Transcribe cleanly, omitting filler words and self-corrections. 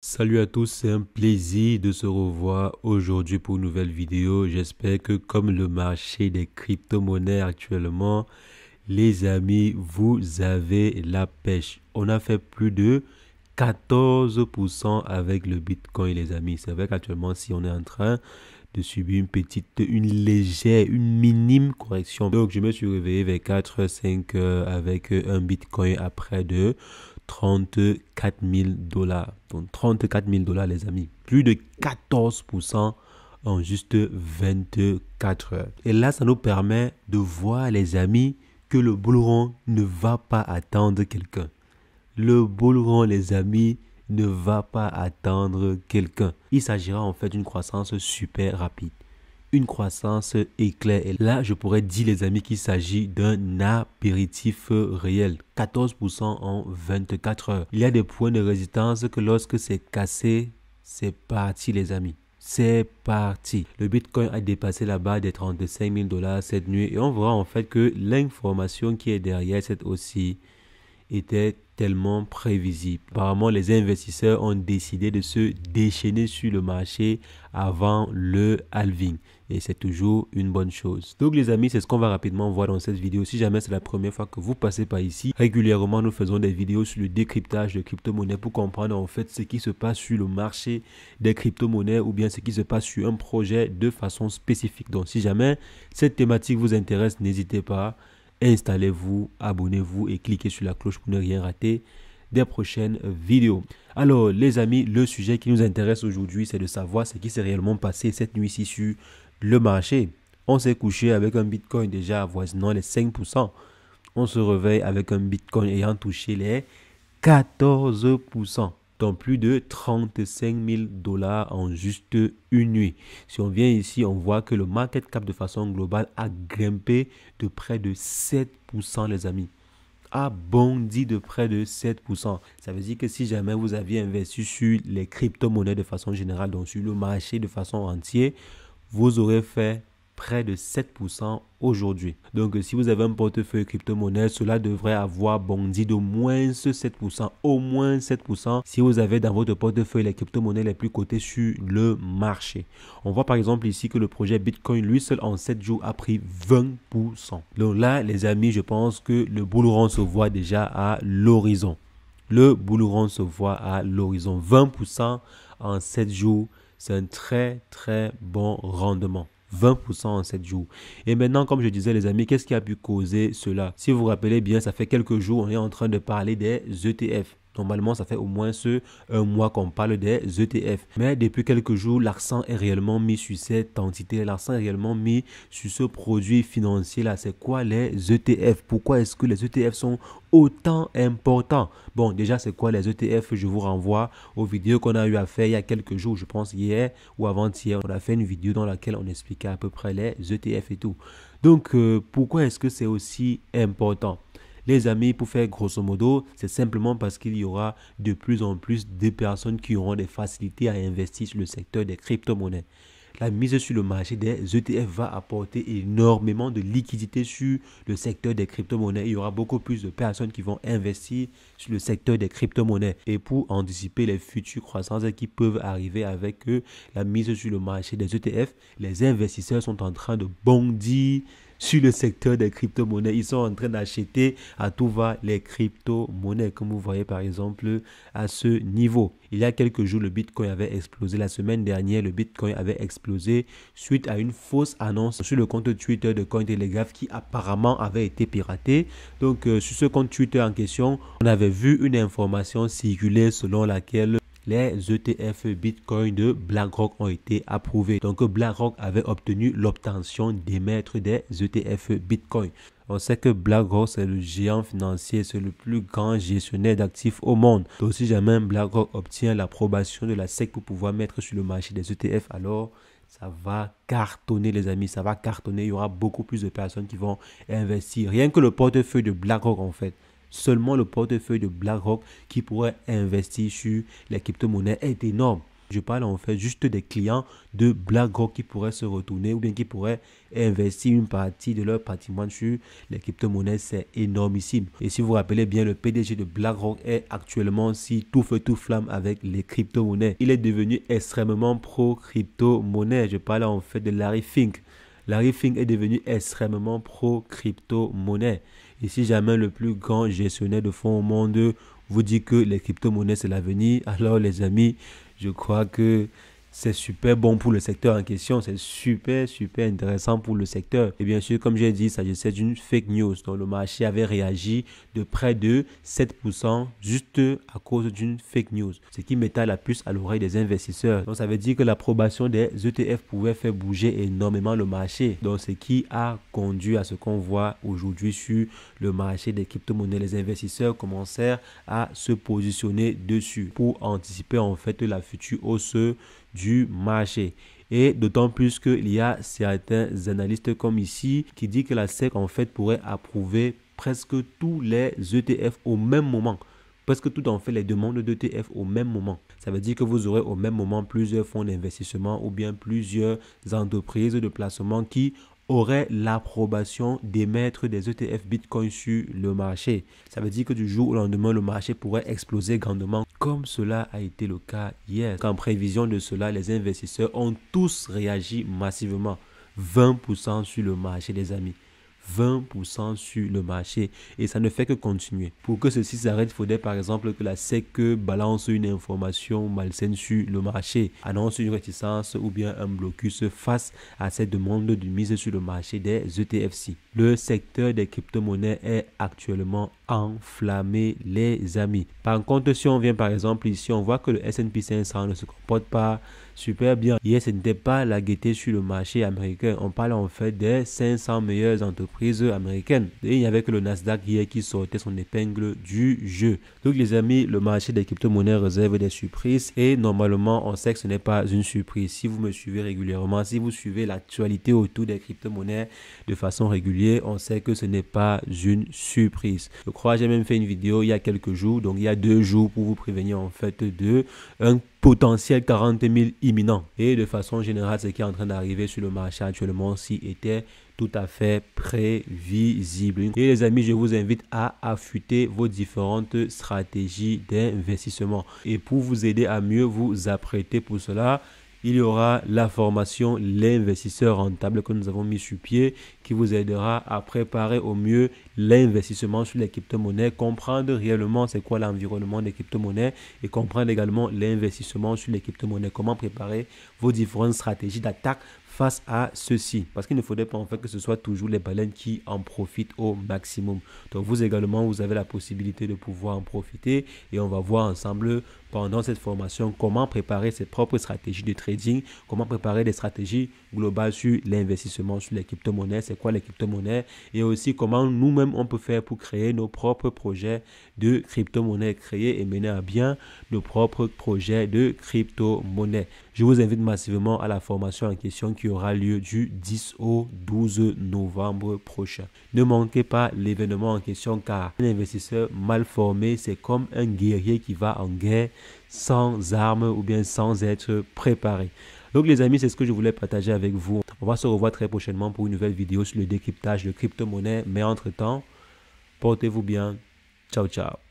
Salut à tous, c'est un plaisir de se revoir aujourd'hui pour une nouvelle vidéo. J'espère que comme le marché des crypto-monnaies actuellement, les amis, vous avez la pêche. On a fait plus de 14% avec le Bitcoin, les amis. C'est vrai qu'actuellement, si on est en train de subir une légère, une minime correction. Donc, je me suis réveillé vers 4, 5 heures avec un Bitcoin à près de 34 000 dollars. Donc, 34 000 dollars, les amis. Plus de 14% en juste 24 heures. Et là, ça nous permet de voir, les amis, que le bull run ne va pas attendre quelqu'un. Le bull run, les amis, ne va pas attendre quelqu'un. Il s'agira en fait d'une croissance super rapide. Une croissance éclair. Et là, je pourrais dire, les amis, qu'il s'agit d'un apéritif réel. 14% en 24 heures. Il y a des points de résistance que lorsque c'est cassé, c'est parti, les amis. C'est parti. Le Bitcoin a dépassé la barre des 35 000 dollars cette nuit. Et on voit en fait que l'information qui est derrière cette hausse était tellement prévisible. Apparemment, les investisseurs ont décidé de se déchaîner sur le marché avant le halving. Et c'est toujours une bonne chose. Donc les amis, c'est ce qu'on va rapidement voir dans cette vidéo. Si jamais c'est la première fois que vous passez par ici, régulièrement nous faisons des vidéos sur le décryptage de crypto-monnaies pour comprendre en fait ce qui se passe sur le marché des crypto-monnaies ou bien ce qui se passe sur un projet de façon spécifique. Donc si jamais cette thématique vous intéresse, n'hésitez pas. Installez-vous, abonnez-vous et cliquez sur la cloche pour ne rien rater des prochaines vidéos. Alors les amis, le sujet qui nous intéresse aujourd'hui, c'est de savoir ce qui s'est réellement passé cette nuit-ci sur le marché. On s'est couché avec un Bitcoin déjà avoisinant les 5%. On se réveille avec un Bitcoin ayant touché les 14%. Donc plus de 35 000 dollars en juste une nuit. Si on vient ici, on voit que le market cap de façon globale a grimpé de près de 7%, les amis. A bondi de près de 7%. Ça veut dire que si jamais vous aviez investi sur les crypto-monnaies de façon générale, donc sur le marché de façon entière, vous aurez fait près de 7% aujourd'hui. Donc si vous avez un portefeuille crypto-monnaie, cela devrait avoir bondi de moins 7%, au moins 7% si vous avez dans votre portefeuille les crypto-monnaies les plus cotées sur le marché. On voit par exemple ici que le projet Bitcoin, lui seul en 7 jours, a pris 20%. Donc là, les amis, je pense que le bull run se voit déjà à l'horizon. Le bull run se voit à l'horizon. 20% en 7 jours, c'est un très très bon rendement. 20% en 7 jours. Et maintenant, comme je disais les amis, qu'est-ce qui a pu causer cela? Si vous vous rappelez bien, ça fait quelques jours, on est en train de parler des ETF. Normalement, ça fait au moins un mois qu'on parle des ETF. Mais depuis quelques jours, l'accent est réellement mis sur cette entité. L'accent est réellement mis sur ce produit financier-là. C'est quoi les ETF? Pourquoi est-ce que les ETF sont autant importants? Bon, déjà, c'est quoi les ETF? Je vous renvoie aux vidéos qu'on a eu à faire il y a quelques jours. Je pense hier ou avant-hier, on a fait une vidéo dans laquelle on expliquait à peu près les ETF et tout. Donc, pourquoi est-ce que c'est aussi important? Les amis, pour faire grosso modo, c'est simplement parce qu'il y aura de plus en plus de personnes qui auront des facilités à investir sur le secteur des crypto-monnaies. La mise sur le marché des ETF va apporter énormément de liquidités sur le secteur des crypto-monnaies. Il y aura beaucoup plus de personnes qui vont investir sur le secteur des crypto-monnaies. Et pour anticiper les futures croissances qui peuvent arriver avec la mise sur le marché des ETF, les investisseurs sont en train de bondir sur le secteur des crypto-monnaies. Ils sont en train d'acheter à tout va les crypto-monnaies, comme vous voyez par exemple à ce niveau. Il y a quelques jours, le Bitcoin avait explosé. La semaine dernière, le Bitcoin avait explosé suite à une fausse annonce sur le compte Twitter de Cointelegraph qui apparemment avait été piraté. Donc, sur ce compte Twitter en question, on avait vu une information circuler selon laquelle les ETF Bitcoin de BlackRock ont été approuvés. Donc BlackRock avait obtenu l'obtention d'émettre des ETF Bitcoin. On sait que BlackRock, c'est le géant financier, c'est le plus grand gestionnaire d'actifs au monde. Donc si jamais BlackRock obtient l'approbation de la SEC pour pouvoir mettre sur le marché des ETF, alors ça va cartonner les amis, ça va cartonner. Il y aura beaucoup plus de personnes qui vont investir. Rien que le portefeuille de BlackRock en fait. Seulement le portefeuille de BlackRock qui pourrait investir sur les crypto-monnaies est énorme. Je parle en fait juste des clients de BlackRock qui pourraient se retourner ou bien qui pourraient investir une partie de leur patrimoine sur les crypto-monnaies. C'est énormissime. Et si vous vous rappelez bien, le PDG de BlackRock est actuellement aussi tout feu tout flamme avec les crypto-monnaies. Il est devenu extrêmement pro-crypto-monnaie. Je parle en fait de Larry Fink. Larry Fink est devenu extrêmement pro-crypto-monnaie. Et si jamais le plus grand gestionnaire de fonds au monde vous dit que les crypto-monnaies c'est l'avenir, alors les amis, je crois que c'est super bon pour le secteur en question, c'est super intéressant pour le secteur. Et bien sûr, comme j'ai dit, il s'agissait d'une fake news. Donc le marché avait réagi de près de 7% juste à cause d'une fake news, ce qui mettait la puce à l'oreille des investisseurs. Donc ça veut dire que l'approbation des ETF pouvait faire bouger énormément le marché. Donc ce qui a conduit à ce qu'on voit aujourd'hui sur le marché des crypto-monnaies. Les investisseurs commencèrent à se positionner dessus pour anticiper en fait la future hausse du marché. Et d'autant plus qu'il y a certains analystes comme ici qui disent que la SEC en fait pourrait approuver presque tous les ETF au même moment. Presque tout en fait les demandes d'ETF au même moment. Ça veut dire que vous aurez au même moment plusieurs fonds d'investissement ou bien plusieurs entreprises de placement qui aurait l'approbation d'émettre des ETF Bitcoin sur le marché. Ça veut dire que du jour au lendemain, le marché pourrait exploser grandement, comme cela a été le cas hier. En prévision de cela, les investisseurs ont tous réagi massivement. 20% sur le marché, les amis. 20% sur le marché et ça ne fait que continuer. Pour que ceci s'arrête, il faudrait par exemple que la SEC balance une information malsaine sur le marché, annonce une réticence ou bien un blocus face à cette demande de mise sur le marché des ETFC. Le secteur des crypto-monnaies est actuellement enflammé, les amis. Par contre, si on vient par exemple ici, on voit que le S&P 500 ne se comporte pas super bien. Hier, ce n'était pas la gaieté sur le marché américain. On parle en fait des 500 meilleures entreprises américaines. Et il n'y avait que le Nasdaq hier qui sortait son épingle du jeu. Donc les amis, le marché des crypto-monnaies réserve des surprises et normalement, on sait que ce n'est pas une surprise. Si vous me suivez régulièrement, si vous suivez l'actualité autour des crypto-monnaies de façon régulière, on sait que ce n'est pas une surprise. Je crois que j'ai même fait une vidéo il y a quelques jours, donc il y a 2 jours pour vous prévenir en fait de un potentiel 40 000 imminent. Et de façon générale, ce qui est en train d'arriver sur le marché actuellement aussi était tout à fait prévisible. Et les amis, je vous invite à affûter vos différentes stratégies d'investissement. Et pour vous aider à mieux vous apprêter pour cela, il y aura la formation L'investisseur rentable que nous avons mis sur pied qui vous aidera à préparer au mieux l'investissement sur les crypto-monnaies, comprendre réellement c'est quoi l'environnement des crypto-monnaies et comprendre également l'investissement sur les crypto-monnaies, comment préparer vos différentes stratégies d'attaque face à ceci. Parce qu'il ne faudrait pas en fait que ce soit toujours les baleines qui en profitent au maximum. Donc vous également, vous avez la possibilité de pouvoir en profiter et on va voir ensemble pendant cette formation comment préparer ses propres stratégies de trading, comment préparer des stratégies globales sur l'investissement sur les crypto-monnaies, c'est quoi les crypto-monnaies et aussi comment nous-mêmes on peut faire pour créer nos propres projets de crypto-monnaies, créer et mener à bien nos propres projets de crypto-monnaies. Je vous invite massivement à la formation en question qui aura lieu du 10 au 12 novembre prochain. Ne manquez pas l'événement en question car un investisseur mal formé, c'est comme un guerrier qui va en guerre sans armes ou bien sans être préparé. Donc les amis, c'est ce que je voulais partager avec vous. On va se revoir très prochainement pour une nouvelle vidéo sur le décryptage de crypto-monnaies. Mais entre-temps, portez-vous bien. Ciao, ciao.